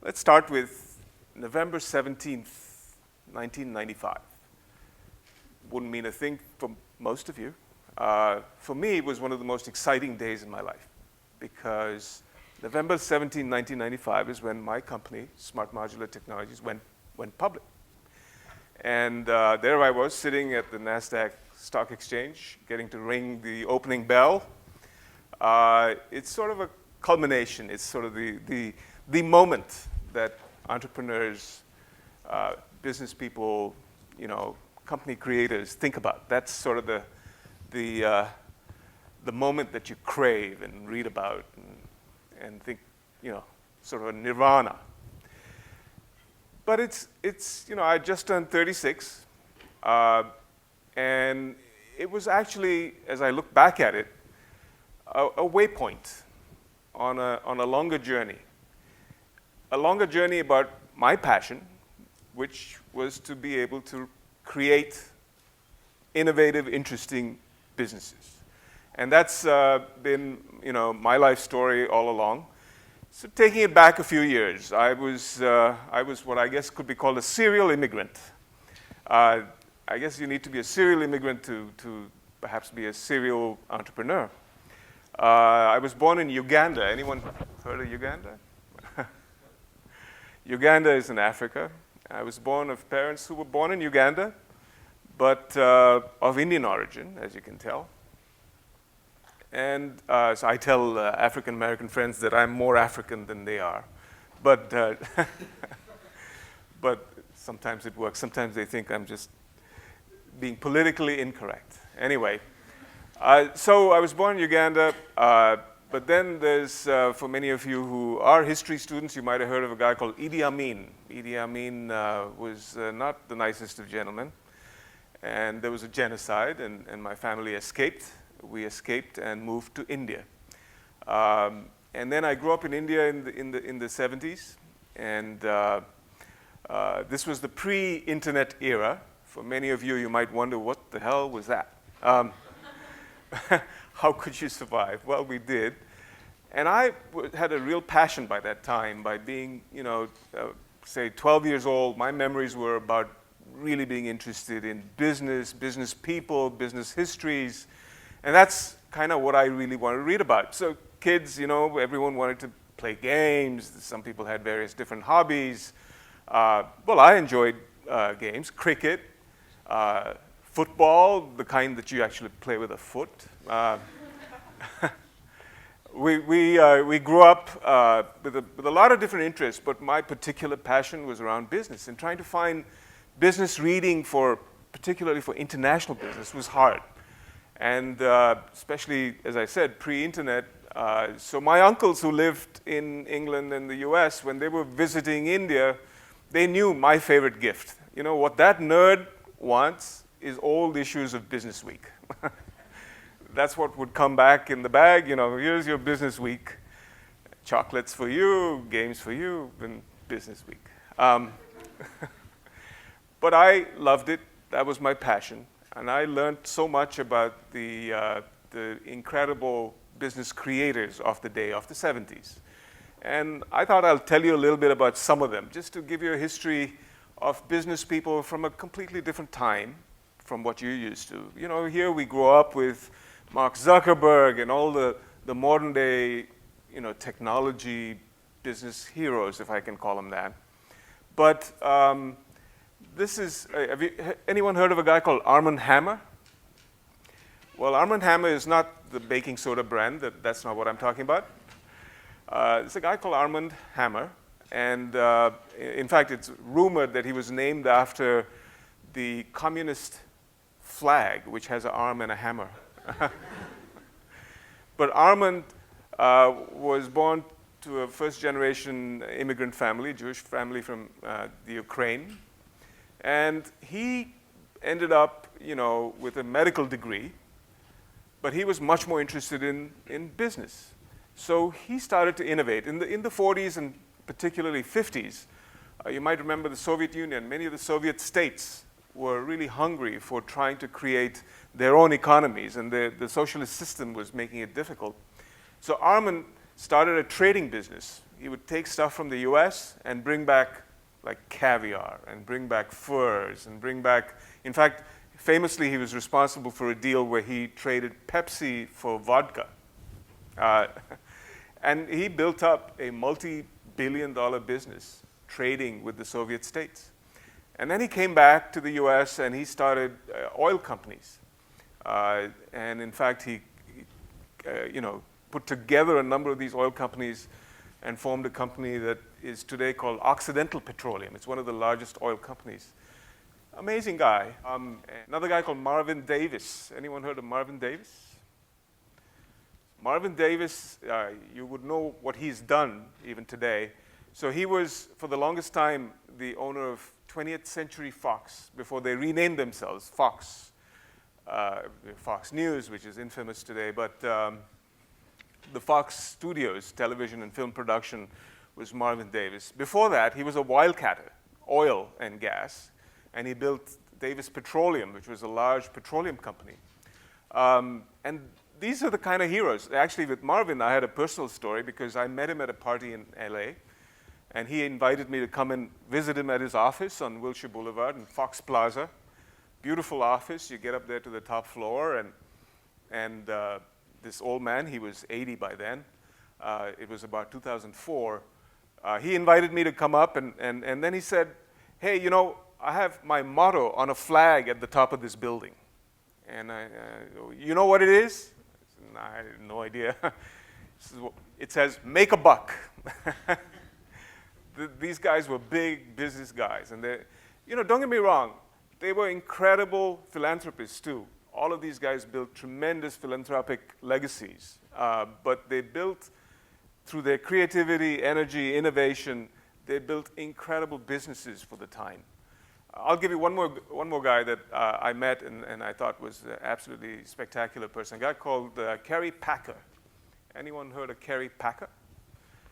Let's start with November 17th, 1995. Wouldn't mean a thing for most of you. For me, it was one of the most exciting days in my life because November 17, 1995 is when my company, SMART Modular Technologies, went public. And there I was sitting at the NASDAQ Stock Exchange, getting to ring the opening bell. It's sort of a culmination. It's sort of the moment that entrepreneurs, business people, company creators think about. That's sort of the moment that you crave and read about and think, sort of a nirvana. But it's I just turned 36, and it was actually, as I look back at it, a waypoint on a longer journey. A longer journey about my passion, which was to be able to create innovative, interesting businesses. And that's been, my life story all along. So taking it back a few years, I was what I guess could be called a serial immigrant. I guess you need to be a serial immigrant to perhaps be a serial entrepreneur. I was born in Uganda. Anyone heard of Uganda? Uganda is in Africa. I was born of parents who were born in Uganda, but of Indian origin, as you can tell. And so I tell African-American friends that I'm more African than they are. But, but sometimes it works. Sometimes they think I'm just being politically incorrect. Anyway, so I was born in Uganda, but then there's, for many of you who are history students, you might have heard of a guy called Idi Amin. Idi Amin was not the nicest of gentlemen. And there was a genocide, and my family escaped. We escaped and moved to India. And then I grew up in India in the 70s. And this was the pre-internet era. For many of you, you might wonder, what the hell was that? How could you survive? Well, we did. And I had a real passion by that time. By being, say 12 years old, my memories were about really being interested in business people, business histories. And that's kind of what I really wanted to read about. So kids, everyone wanted to play games. Some people had various different hobbies. Well, I enjoyed games, cricket, football, the kind that you actually play with a foot. We grew up with a lot of different interests, but my particular passion was around business, and trying to find business reading particularly for international business was hard. And especially, as I said, pre-internet. So my uncles who lived in England and the US, when they were visiting India, they knew my favorite gift. What that nerd wants is old issues of Business Week. That's what would come back in the bag. Here's your Business Week. Chocolates for you, games for you, and Business Week. But I loved it. That was my passion. And I learned so much about the incredible business creators of the day, of the 70s. And I thought I'll tell you a little bit about some of them, just to give you a history of business people from a completely different time from what you're used to. Here we grow up with Mark Zuckerberg and all the modern day, technology business heroes, if I can call them that. But this is, anyone heard of a guy called Armand Hammer? Well, Armand Hammer is not the baking soda brand. That's not what I'm talking about. It's a guy called Armand Hammer. And in fact, it's rumored that he was named after the communist flag, which has an arm and a hammer. But Armand was born to a first-generation immigrant family, Jewish family from the Ukraine. And he ended up, with a medical degree, but he was much more interested in business. So he started to innovate. In the 40s and particularly 50s, you might remember the Soviet Union. Many of the Soviet states were really hungry for trying to create their own economies, and the socialist system was making it difficult. So Armand started a trading business he would take stuff from the US and bring back like caviar and bring back furs and bring back, in fact, famously he was responsible for a deal where he traded Pepsi for vodka. And he built up a multi-billion-dollar business trading with the Soviet states. And then he came back to the US and he started oil companies. And in fact, he put together a number of these oil companies and formed a company that is today called Occidental Petroleum. It's one of the largest oil companies. Amazing guy. Another guy called Marvin Davis. Anyone heard of Marvin Davis? Marvin Davis, you would know what he's done even today. So he was, for the longest time, the owner of 20th Century Fox before they renamed themselves Fox. Fox News, which is infamous today, but the Fox Studios, television and film production, was Marvin Davis. Before that, he was a wildcatter, oil and gas, and he built Davis Petroleum, which was a large petroleum company. And these are the kind of heroes. Actually, with Marvin, I had a personal story because I met him at a party in LA, and he invited me to come and visit him at his office on Wilshire Boulevard in Fox Plaza. Beautiful office. You get up there to the top floor, and this old man, he was 80 by then. It was about 2004. He invited me to come up, and then he said, hey, you know, I have my motto on a flag at the top of this building. And you know what it is? I had no idea. It says, make a buck. These guys were big business guys. And they, don't get me wrong, they were incredible philanthropists too. All of these guys built tremendous philanthropic legacies. But they built, through their creativity, energy, innovation, they built incredible businesses for the time. I'll give you one more guy that I met and I thought was an absolutely spectacular person, a guy called Kerry Packer. Anyone heard of Kerry Packer?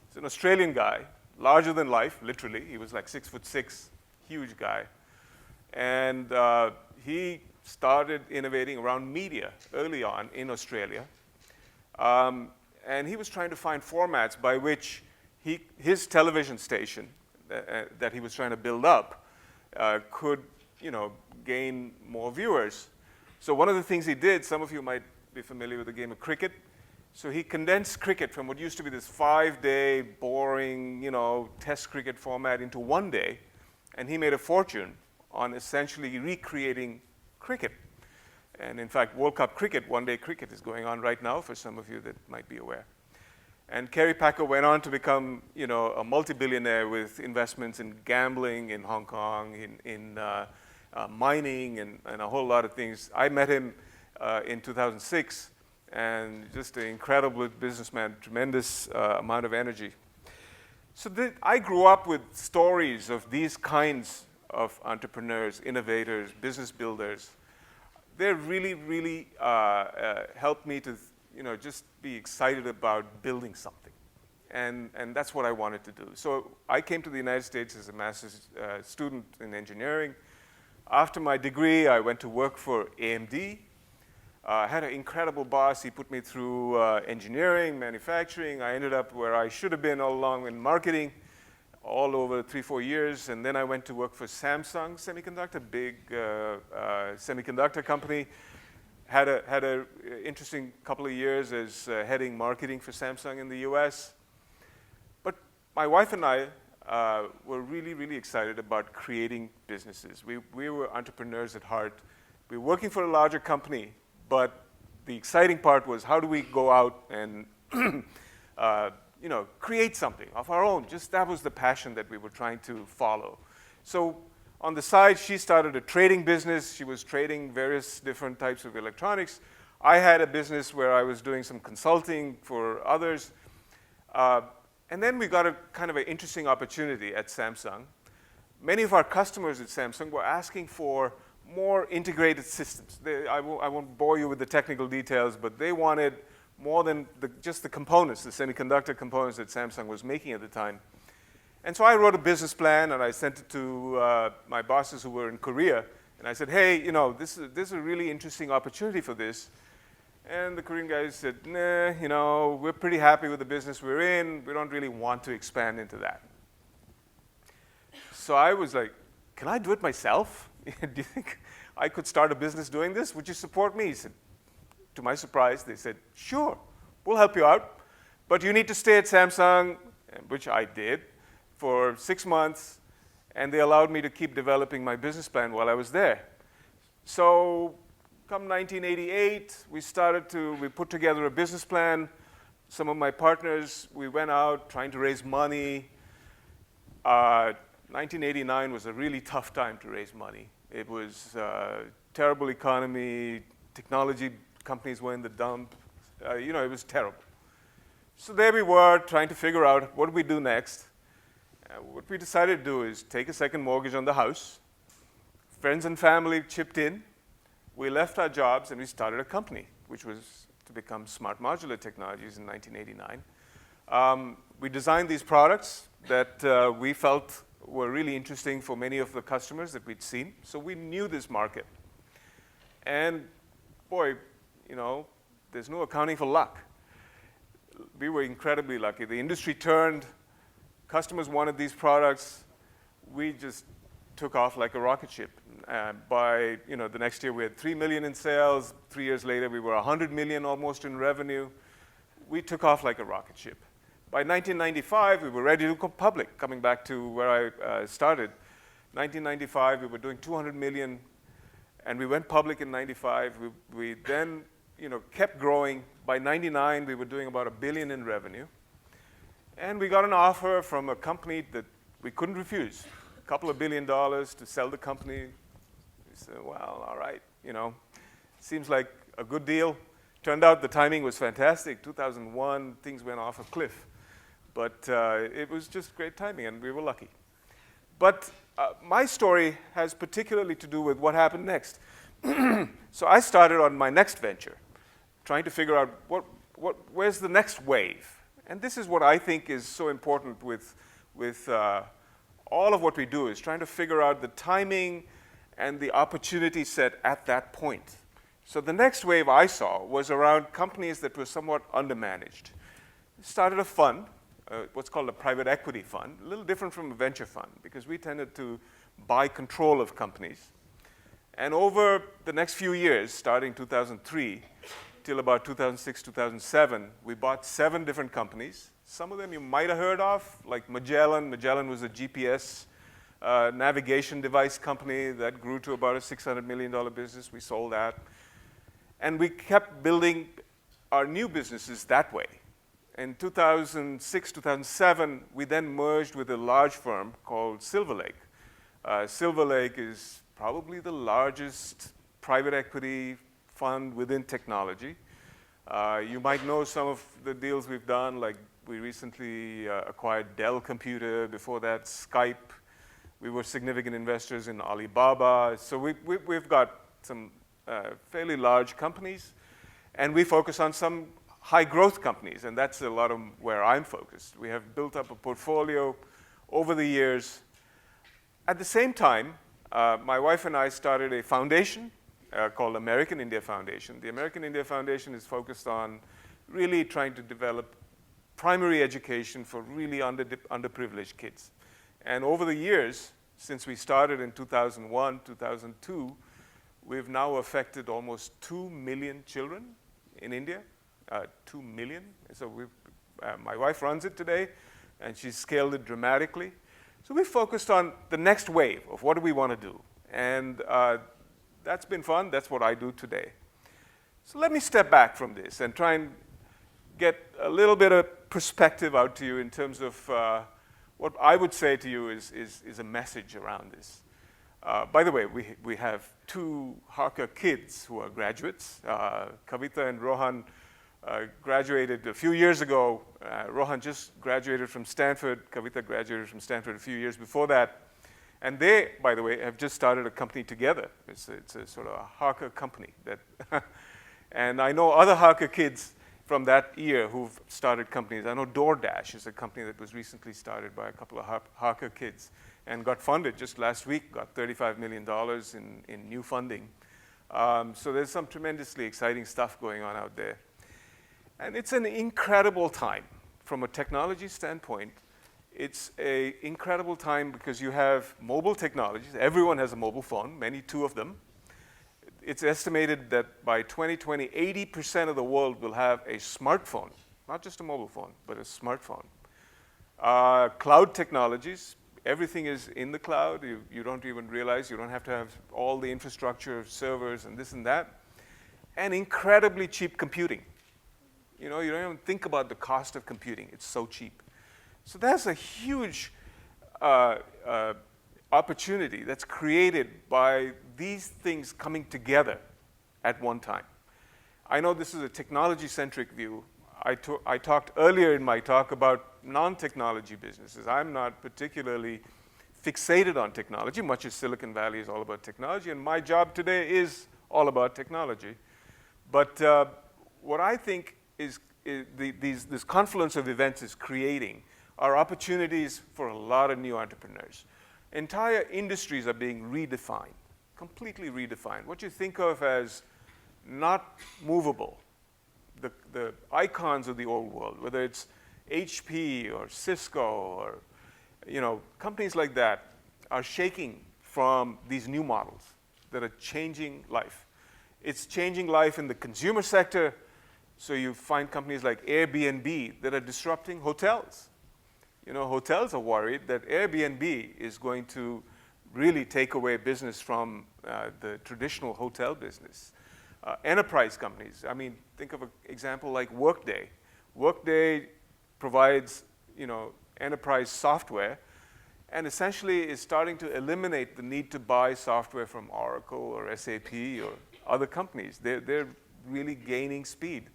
He's an Australian guy, larger than life, literally. He was like 6'6", huge guy. And he started innovating around media early on in Australia. And he was trying to find formats by which his television station that he was trying to build up could, gain more viewers. So one of the things he did, some of you might be familiar with the game of cricket. So he condensed cricket from what used to be this 5-day, boring, test cricket format into 1 day, and he made a fortune on essentially recreating cricket. And in fact, World Cup cricket, 1-day cricket, is going on right now for some of you that might be aware. And Kerry Packer went on to become, a multi-billionaire with investments in gambling in Hong Kong, in mining, and a whole lot of things. I met him in 2006, and just an incredible businessman, tremendous amount of energy. So I grew up with stories of these kinds of entrepreneurs, innovators, business builders. They really, really helped me to just be excited about building something. And that's what I wanted to do. So I came to the United States as a master's student in engineering. After my degree, I went to work for AMD. I had an incredible boss. He put me through engineering, manufacturing. I ended up where I should have been all along in marketing, all over 3-4 years. And then I went to work for Samsung Semiconductor, big semiconductor company. Had a interesting couple of years as heading marketing for Samsung in the US. But my wife and I were really, really excited about creating businesses. We were entrepreneurs at heart. We were working for a larger company, but the exciting part was how do we go out and create something of our own. Just that was the passion that we were trying to follow. So on the side, she started a trading business. She was trading various different types of electronics. I had a business where I was doing some consulting for others. And then we got a kind of an interesting opportunity at Samsung. Many of our customers at Samsung were asking for more integrated systems. I won't bore you with the technical details, but they wanted more than just the components, the semiconductor components that Samsung was making at the time. And so I wrote a business plan, and I sent it to my bosses who were in Korea. And I said, hey, this is a really interesting opportunity for this. And the Korean guys said, nah, you know, we're pretty happy with the business we're in. We don't really want to expand into that. So I was like, can I do it myself? Do you think I could start a business doing this? Would you support me? He said, to my surprise, they said, sure, we'll help you out. But you need to stay at Samsung, which I did, for 6 months. And they allowed me to keep developing my business plan while I was there. So come 1988, we put together a business plan. Some of my partners, we went out trying to raise money. 1989 was a really tough time to raise money. It was a terrible economy. Technology companies were in the dump. You know, it was terrible. So there we were trying to figure out what do we do next. What we decided to do is take a second mortgage on the house. Friends and family chipped in. We left our jobs and we started a company, which was to become SMART Modular Technologies in 1989. We designed these products that we felt were really interesting for many of the customers that we'd seen. So we knew this market. And boy, you know, there's no accounting for luck. We were incredibly lucky. The industry turned. Customers wanted these products. We just took off like a rocket ship. By the next year, we had 3 million in sales. 3 years later, we were 100 million almost in revenue. We took off like a rocket ship. By 1995, we were ready to go public, coming back to where I started. 1995, we were doing 200 million, and we went public in 95. We then kept growing. By 99, we were doing about $1 billion in revenue. And we got an offer from a company that we couldn't refuse, a couple of $1 billion to sell the company. We said, well, all right, seems like a good deal. Turned out the timing was fantastic. 2001, things went off a cliff. But it was just great timing, and we were lucky. But my story has particularly to do with what happened next. So I started on my next venture, trying to figure out where's the next wave. And this is what I think is so important with all of what we do, is trying to figure out the timing and the opportunity set at that point. So the next wave I saw was around companies that were somewhat undermanaged. Started a fund, what's called a private equity fund, a little different from a venture fund, because we tended to buy control of companies. And over the next few years, starting 2003 till about 2006, 2007, we bought 7 different companies. Some of them you might have heard of, like Magellan. Magellan was a GPS navigation device company that grew to about a $600 million business. We sold that. And we kept building our new businesses that way. In 2006, 2007, we then merged with a large firm called Silver Lake. Silver Lake is probably the largest private equity fund within technology. You might know some of the deals we've done, like we recently acquired Dell Computer, before that Skype. We were significant investors in Alibaba. So we've got some fairly large companies, and we focus on some high growth companies, and that's a lot of where I'm focused. We have built up a portfolio over the years. At the same time, my wife and I started a foundation called American India Foundation. The American India Foundation is focused on really trying to develop primary education for really underprivileged kids. And over the years, since we started in 2001, 2002, we've now affected almost 2 million children in India. 2 million. So my wife runs it today, and she's scaled it dramatically. So we focused on the next wave of what do we want to do. And that's been fun. That's what I do today. So let me step back from this and try and get a little bit of perspective out to you in terms of what I would say to you is a message around this. By the way, we have 2 Harker kids who are graduates. Kavita and Rohan graduated a few years ago. Rohan just graduated from Stanford. Kavita graduated from Stanford a few years before that. And they, by the way, have just started a company together. It's a sort of a Harker company. And I know other Harker kids from that year who've started companies. I know DoorDash is a company that was recently started by a couple of Harker kids and got funded just last week, got $35 million in new funding. So there's some tremendously exciting stuff going on out there. And it's an incredible time. From a technology standpoint, it's an incredible time because you have mobile technologies. Everyone has a mobile phone, two of them. It's estimated that by 2020, 80% of the world will have a smartphone, not just a mobile phone, but a smartphone. Cloud technologies, everything is in the cloud. You don't even realize, you don't have to have all the infrastructure, servers, and this and that. And incredibly cheap computing. You don't even think about the cost of computing. It's so cheap. So that's a huge opportunity that's created by these things coming together at one time. I know this is a technology-centric view. I talked earlier in my talk about non-technology businesses. I'm not particularly fixated on technology, much as Silicon Valley is all about technology, and my job today is all about technology. But what I think is this confluence of events is creating are opportunities for a lot of new entrepreneurs. Entire industries are being redefined, completely redefined. What you think of as not movable, the icons of the old world, whether it's HP or Cisco or companies like that, are shaking from these new models that are changing life. It's changing life in the consumer sector, so you find companies like Airbnb that are disrupting hotels. Hotels are worried that Airbnb is going to really take away business from the traditional hotel business. Enterprise companies, think of an example like Workday. Workday provides, enterprise software and essentially is starting to eliminate the need to buy software from Oracle or SAP or other companies. They're really gaining speed.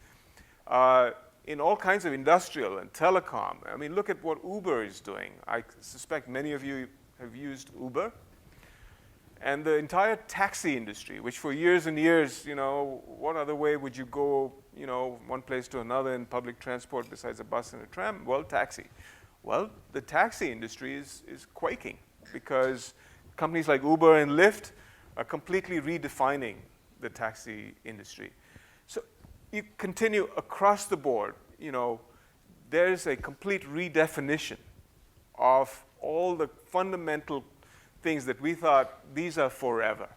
In all kinds of industrial and telecom, look at what Uber is doing. I suspect many of you have used Uber. And the entire taxi industry, which for years and years, what other way would you go, one place to another in public transport besides a bus and a tram? Well, taxi. Well, the taxi industry is quaking because companies like Uber and Lyft are completely redefining the taxi industry. So you continue across the board, there's a complete redefinition of all the fundamental things that we thought these are forever.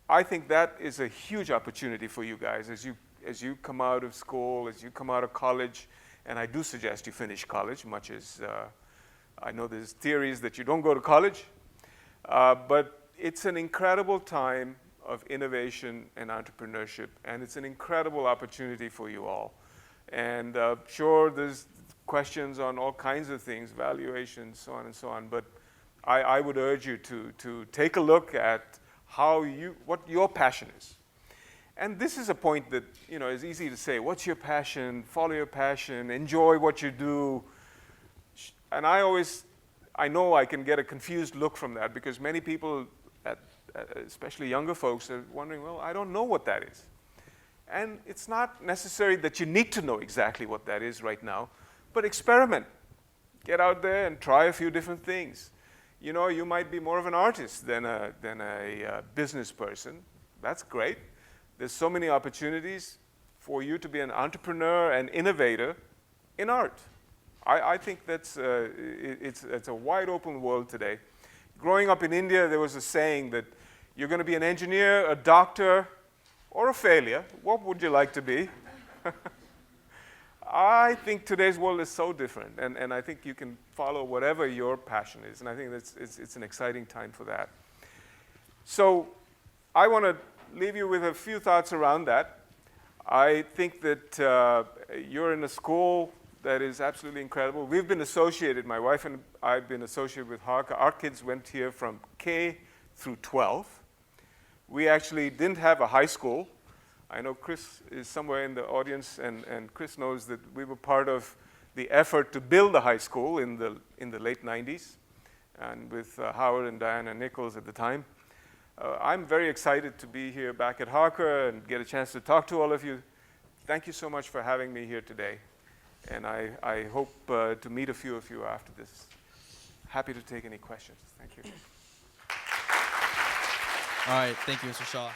I think that is a huge opportunity for you guys as you come out of school, as you come out of college, and I do suggest you finish college, much as I know there's theories that you don't go to college, but it's an incredible time of innovation and entrepreneurship, and it's an incredible opportunity for you all. And sure, there's questions on all kinds of things, valuations, so on and so on, but I would urge you to take a look at what your passion is. And this is a point that is easy to say, what's your passion? Follow your passion, enjoy what you do. And I know I can get a confused look from that because many people, especially younger folks, are wondering, well, I don't know what that is. And it's not necessary that you need to know exactly what that is right now, but experiment. Get out there and try a few different things. You might be more of an artist than a business person. That's great. There's so many opportunities for you to be an entrepreneur and innovator in art. I think it's a wide open world today. Growing up in India, there was a saying that you're going to be an engineer, a doctor, or a failure. What would you like to be? I think today's world is so different, and I think you can follow whatever your passion is, and I think it's an exciting time for that. So I want to leave you with a few thoughts around that. I think that you're in a school that is absolutely incredible. We've been associated, my wife and I have been associated with Harker. Our kids went here from K through 12. We actually didn't have a high school. I know Chris is somewhere in the audience, and Chris knows that we were part of the effort to build a high school in the late 90s, and with Howard and Diana Nichols at the time. I'm very excited to be here back at Harker and get a chance to talk to all of you. Thank you so much for having me here today, and I hope to meet a few of you after this. Happy to take any questions. Thank you. All right, thank you, Mr. Shah.